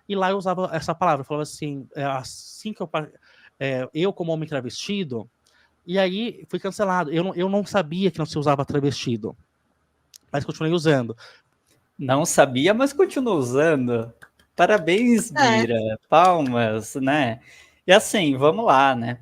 e lá eu usava essa palavra, eu falava assim, assim que eu como homem travestido, e aí fui cancelado. Eu não sabia que não se usava travestido, mas continuei usando. Não sabia, mas continua usando. Parabéns, É, Bira. Palmas, né? E assim, vamos lá, né?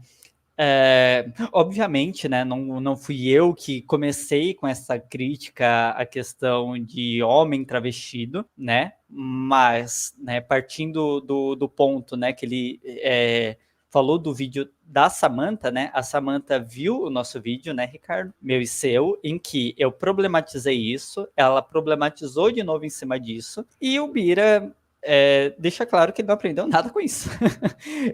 Obviamente, né, não fui eu que comecei com essa crítica à questão de homem travestido, né? Mas, né, partindo do ponto, né, que ele falou do vídeo da Samantha, né? A Samantha viu o nosso vídeo, né, Ricardo? Meu e seu, em que eu problematizei isso, ela problematizou de novo em cima disso, e o Bira deixa claro que ele não aprendeu nada com isso.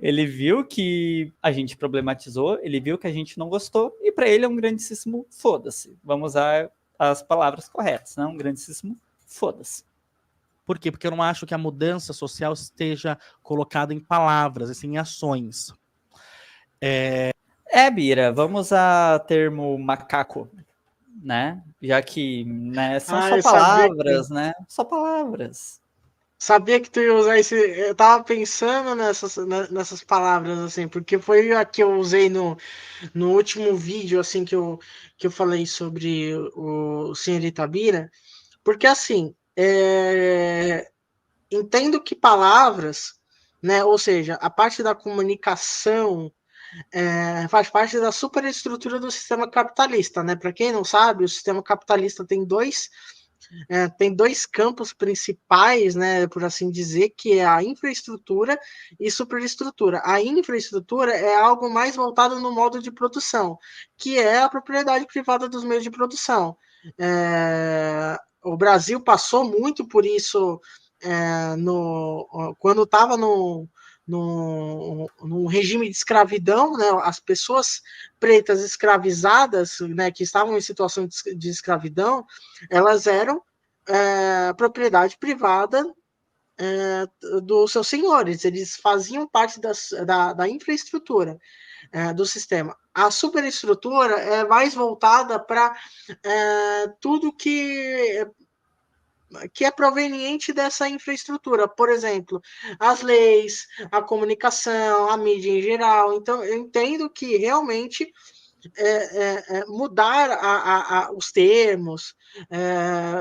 Ele viu que a gente problematizou, ele viu que a gente não gostou, e para ele é um grandíssimo foda-se. Vamos usar as palavras corretas, né? Um grandíssimo foda-se. Por quê? Porque eu não acho que a mudança social esteja colocada em palavras, assim, em ações. Bira, vamos a termo macaco, né? Já que, né, são só eu sabia, palavras, né? Só palavras. sabia que tu ia usar esse. Eu tava pensando nessas palavras, assim, porque foi a que eu usei no último vídeo, assim, que eu falei sobre o Senhorita Bira. Porque, assim, entendo que palavras, né, ou seja, a parte da comunicação faz parte da superestrutura do sistema capitalista, né? Para quem não sabe, o sistema capitalista tem dois campos principais, né, por assim dizer, que é a infraestrutura e superestrutura. A infraestrutura é algo mais voltado no modo de produção, que é a propriedade privada dos meios de produção. O Brasil passou muito por isso quando estava num regime de escravidão, né, as pessoas pretas escravizadas, né, que estavam em situação de escravidão, elas eram propriedade privada dos seus senhores, eles faziam parte da infraestrutura do sistema. A superestrutura é mais voltada para tudo que é proveniente dessa infraestrutura, por exemplo, as leis, a comunicação, a mídia em geral. Então, eu entendo que realmente mudar os termos,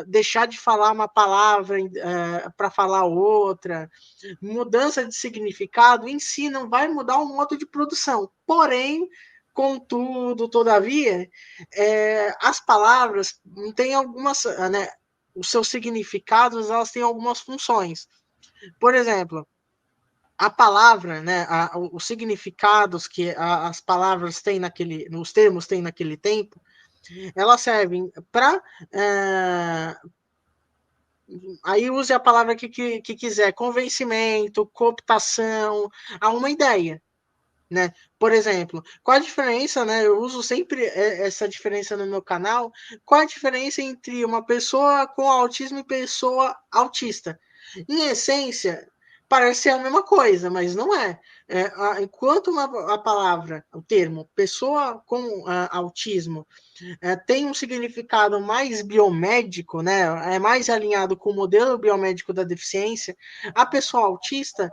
deixar de falar uma palavra para falar outra, mudança de significado em si não vai mudar o modo de produção. Porém, contudo, todavia, as palavras têm algumas, né, os seus significados, elas têm algumas funções. Por exemplo, a palavra, né, os significados que as palavras têm os termos têm naquele tempo, elas servem para aí use a palavra que quiser, convencimento, cooptação, a uma ideia. Né? Por exemplo, qual a diferença, né? Eu uso sempre essa diferença no meu canal. Qual a diferença entre uma pessoa com autismo e pessoa autista? Em essência, parece ser a mesma coisa, mas não é. Enquanto a palavra, o termo pessoa com autismo tem um significado mais biomédico, né? É mais alinhado com o modelo biomédico da deficiência, a pessoa autista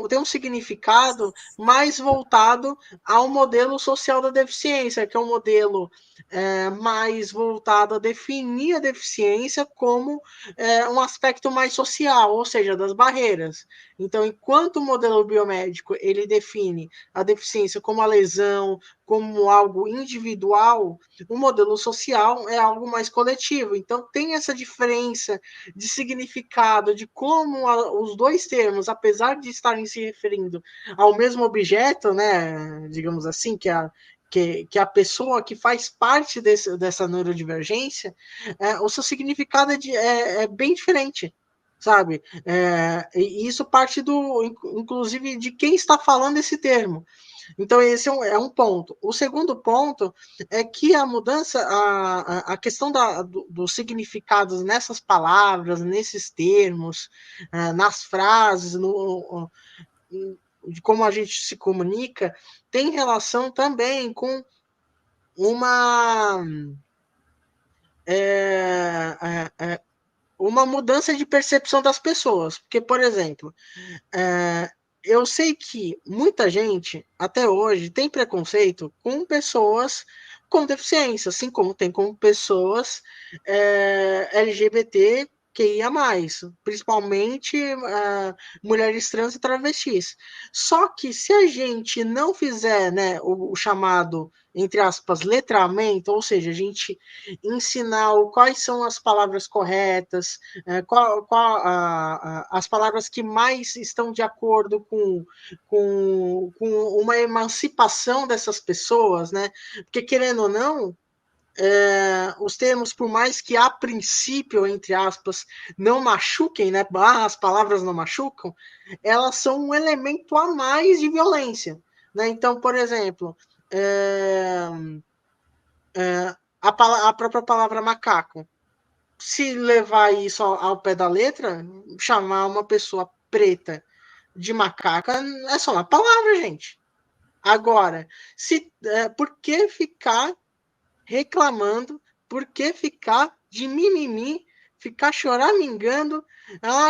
tem um significado mais voltado ao modelo social da deficiência, que é um modelo mais voltado a definir a deficiência como um aspecto mais social, ou seja, das barreiras. Então, enquanto o modelo biomédico ele define a deficiência como a lesão, como algo individual, o modelo social é algo mais coletivo. Então, tem essa diferença de significado, de como os dois termos, apesar de estarem se referindo ao mesmo objeto, né, digamos assim, que a pessoa que faz parte dessa neurodivergência, o seu significado é bem diferente, sabe? E isso parte inclusive, de quem está falando esse termo. Então, esse é um ponto. O segundo ponto é que a mudança, a questão dos significados nessas palavras, nesses termos, nas frases, de como a gente se comunica, tem relação também com uma. uma mudança de percepção das pessoas. Porque, por exemplo, eu sei que muita gente, até hoje, tem preconceito com pessoas com deficiência, assim como tem com pessoas LGBT que ia mais, principalmente mulheres trans e travestis. Só que se a gente não fizer, né, o chamado, entre aspas, letramento, ou seja, a gente ensinar quais são as palavras corretas, as palavras que mais estão de acordo com uma emancipação dessas pessoas, né? Porque, querendo ou não, os termos, por mais que a princípio, entre aspas, não machuquem, né? As palavras não machucam, elas são um elemento a mais de violência, né? Então, por exemplo, a própria palavra macaco, se levar isso ao pé da letra, chamar uma pessoa preta de macaca é só uma palavra, gente. Agora, por que ficar reclamando, por que ficar de mimimi, ficar choramingando,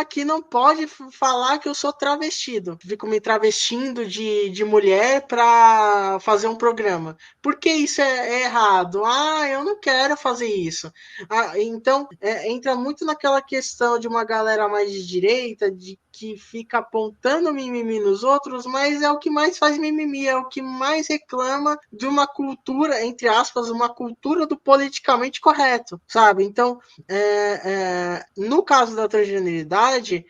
que não pode falar que eu sou travestido. Fico me travestindo de mulher para fazer um programa. Por que isso é errado? Eu não quero fazer isso. Então, entra muito naquela questão de uma galera mais de direita, de que fica apontando mimimi nos outros, mas é o que mais faz mimimi, é o que mais reclama de uma cultura, entre aspas, uma cultura do politicamente correto, sabe? Então, no caso da transgeneridade,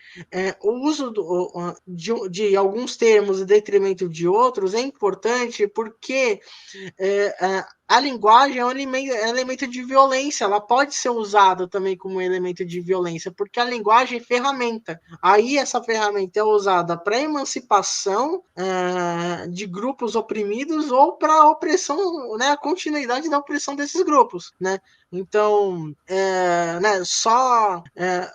o uso de alguns termos em detrimento de outros é importante porque a linguagem é um elemento de violência, ela pode ser usada também como elemento de violência, porque a linguagem é ferramenta. Aí essa ferramenta é usada para emancipação de grupos oprimidos ou para a opressão, né, a continuidade da opressão desses grupos, né? Então, só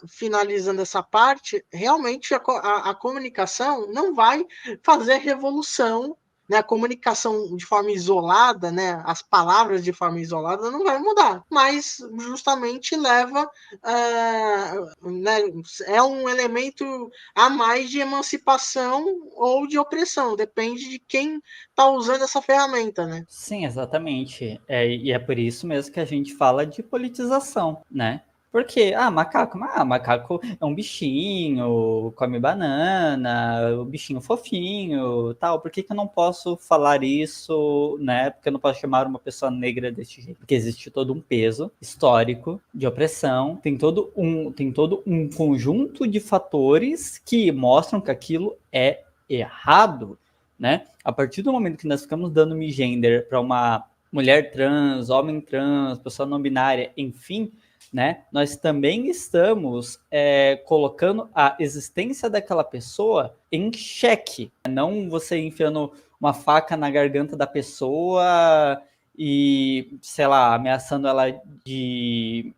finalizando essa parte, realmente a comunicação não vai fazer revolução, né? A comunicação de forma isolada, né? As palavras de forma isolada não vai mudar, mas justamente leva, né? É um elemento a mais de emancipação ou de opressão, depende de quem está usando essa ferramenta, né? Sim, exatamente. E é por isso mesmo que a gente fala de politização, né? Porque, macaco é um bichinho, come banana, o bichinho fofinho, tal. Por que eu não posso falar isso, né? Porque eu não posso chamar uma pessoa negra desse jeito? Porque existe todo um peso histórico de opressão, tem todo um conjunto de fatores que mostram que aquilo é errado, né? A partir do momento que nós ficamos dando migênero para uma mulher trans, homem trans, pessoa não binária, enfim, né? Nós também estamos colocando a existência daquela pessoa em xeque. Não você enfiando uma faca na garganta da pessoa e, sei lá, ameaçando ela de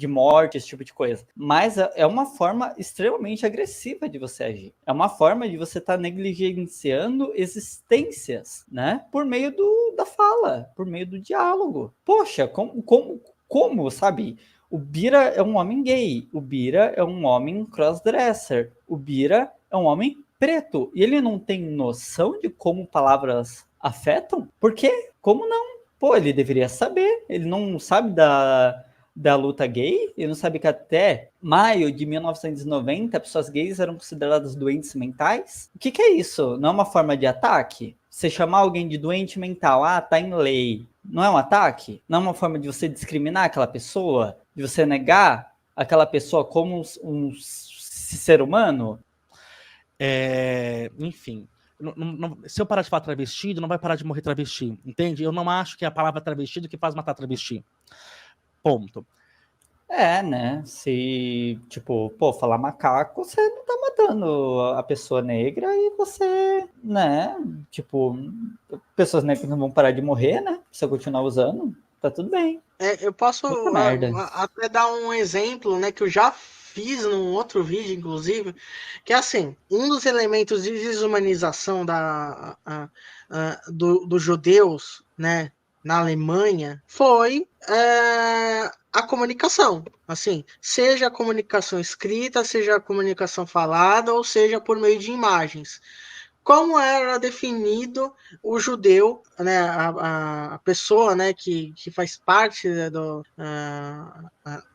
morte, esse tipo de coisa. Mas é uma forma extremamente agressiva de você agir. É uma forma de você estar negligenciando existências, né? Por meio da fala, por meio do diálogo. Poxa, como, sabe? O Bira é um homem gay, o Bira é um homem crossdresser, o Bira é um homem preto. E ele não tem noção de como palavras afetam? Por quê? Como não? Pô, ele deveria saber. Ele não sabe da luta gay, ele não sabe que até maio de 1990 pessoas gays eram consideradas doentes mentais. O que é isso? Não é uma forma de ataque? Você chamar alguém de doente mental, tá em lei, não é um ataque? Não é uma forma de você discriminar aquela pessoa? De você negar aquela pessoa como um ser humano? Enfim, se eu parar de falar travestido, não vai parar de morrer travesti, entende? Eu não acho que é a palavra travestido que faz matar travesti. Ponto. Né? Se, tipo, falar macaco, você não tá matando a pessoa negra e você, né? Tipo, pessoas negras não vão parar de morrer, né? Se eu continuar usando, tá tudo bem. Eu posso até dar um exemplo, né? Que eu já fiz num outro vídeo, inclusive, que é assim, um dos elementos de desumanização dos judeus, né? Na Alemanha, foi a comunicação, assim, seja a comunicação escrita, seja a comunicação falada, ou seja por meio de imagens. Como era definido o judeu, né, a pessoa, né, que faz parte, né,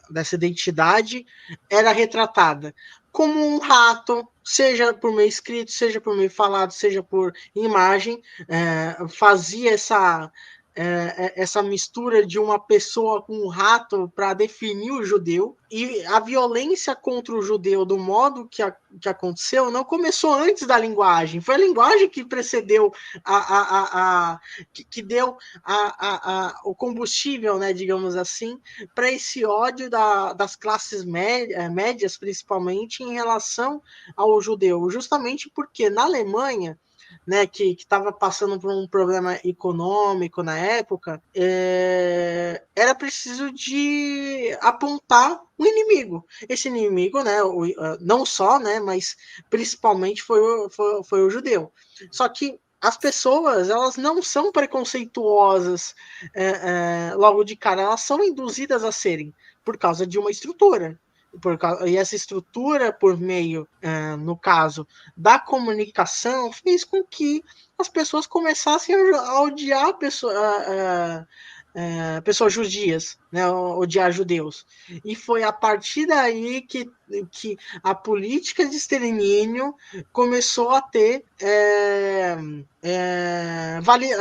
dessa identidade, era retratada como um rato, seja por meio escrito, seja por meio falado, seja por imagem, fazia essa mistura de uma pessoa com um rato para definir o judeu, e a violência contra o judeu do modo que aconteceu não começou antes da linguagem, foi a linguagem que precedeu, que deu o combustível, né, digamos assim, para esse ódio das classes médias, principalmente em relação ao judeu, justamente porque na Alemanha, né, que estava passando por um problema econômico na época, era preciso de apontar um inimigo. Esse inimigo, né, não só, né, mas principalmente foi o judeu. Só que as pessoas, elas não são preconceituosas logo de cara, elas são induzidas a serem por causa de uma estrutura. E essa estrutura, por meio, no caso, da comunicação, fez com que as pessoas começassem a odiar pessoas judias, né, odiar judeus. E foi a partir daí que a política de extermínio começou a ter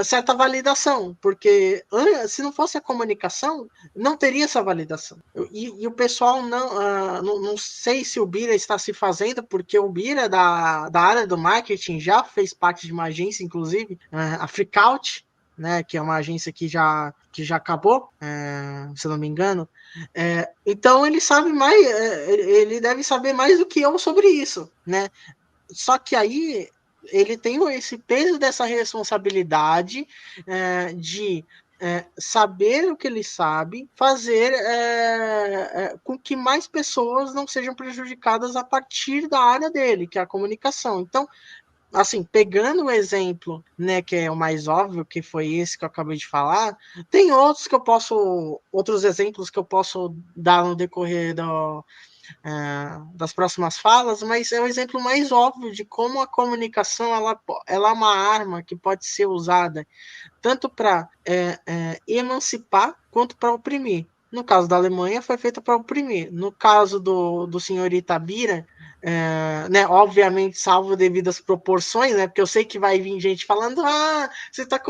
certa validação, porque se não fosse a comunicação, não teria essa validação. E o pessoal não sei se o Bira está se fazendo, porque o Bira da área do marketing já fez parte de uma agência, inclusive, a Freakout, né, que é uma agência que já acabou, se não me engano. Então ele sabe mais, ele deve saber mais do que eu sobre isso, né? Só que aí ele tem esse peso dessa responsabilidade de saber o que ele sabe, fazer com que mais pessoas não sejam prejudicadas a partir da área dele, que é a comunicação. Então, assim, pegando o exemplo, né, que é o mais óbvio, que foi esse que eu acabei de falar, tem outros exemplos que eu posso dar no decorrer das próximas falas, mas é o exemplo mais óbvio de como a comunicação ela é uma arma que pode ser usada tanto para emancipar quanto para oprimir. No caso da Alemanha, foi feita para oprimir. No caso do senhor Itabira, né, obviamente, salvo devidas proporções, né, porque eu sei que vai vir gente falando: você está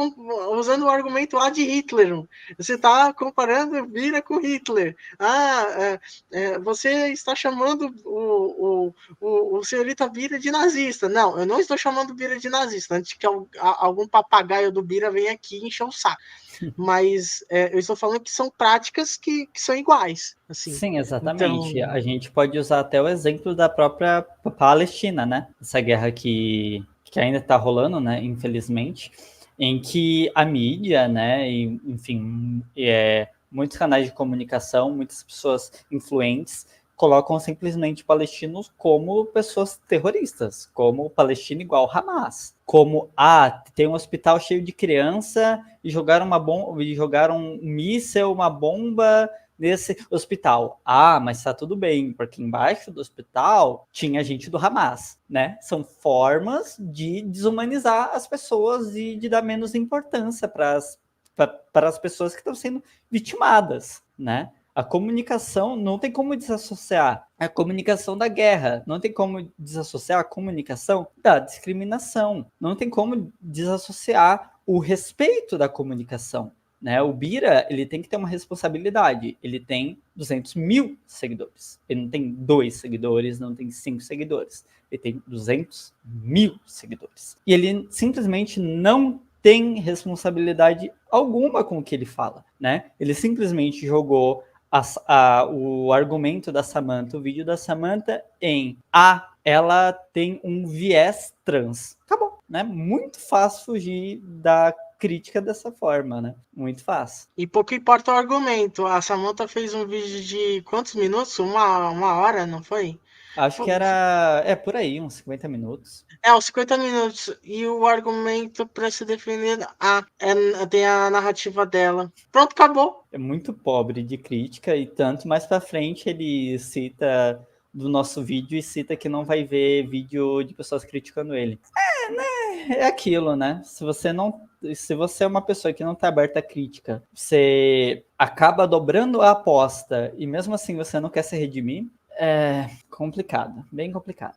usando o argumento lá de Hitler, você está comparando Bira com Hitler, você está chamando o senhor Itabira de nazista. Não, eu não estou chamando o Bira de nazista, antes que algum papagaio do Bira venha aqui e encher o saco. Mas eu estou falando que são práticas que são iguais. Assim. Sim, exatamente. Então... A gente pode usar até o exemplo da própria Palestina, né? Essa guerra que ainda está rolando, né? Infelizmente, em que a mídia, né? E, enfim, muitos canais de comunicação, muitas pessoas influentes colocam simplesmente palestinos como pessoas terroristas, como Palestina igual Hamas, como tem um hospital cheio de criança e jogaram uma bomba, jogaram um míssel, uma bomba nesse hospital. Mas tá tudo bem, porque embaixo do hospital tinha gente do Hamas, né? São formas de desumanizar as pessoas e de dar menos importância para as pessoas que estão sendo vitimadas, né? A comunicação não tem como desassociar a comunicação da guerra, não tem como desassociar a comunicação da discriminação, não tem como desassociar o respeito da comunicação, né? O Bira, ele tem que ter uma responsabilidade, ele tem 200 mil seguidores, ele não tem 2 seguidores, não tem 5 seguidores, ele tem 200 mil seguidores, e ele simplesmente não tem responsabilidade alguma com o que ele fala, né? Ele simplesmente jogou o argumento da Samantha, o vídeo da Samantha ela tem um viés trans. Acabou, né? Muito fácil fugir da crítica dessa forma, né? Muito fácil. E pouco importa o argumento. A Samantha fez um vídeo de quantos minutos? Uma hora, não foi? Acho que era por aí, uns 50 minutos. Os 50 minutos. E o argumento para se defender tem a narrativa dela. Pronto, acabou. É muito pobre de crítica, e tanto mais pra frente ele cita do nosso vídeo e cita que não vai ver vídeo de pessoas criticando ele. É aquilo, né? Se você é uma pessoa que não tá aberta à crítica, você acaba dobrando a aposta e mesmo assim você não quer se redimir, é complicado, bem complicado.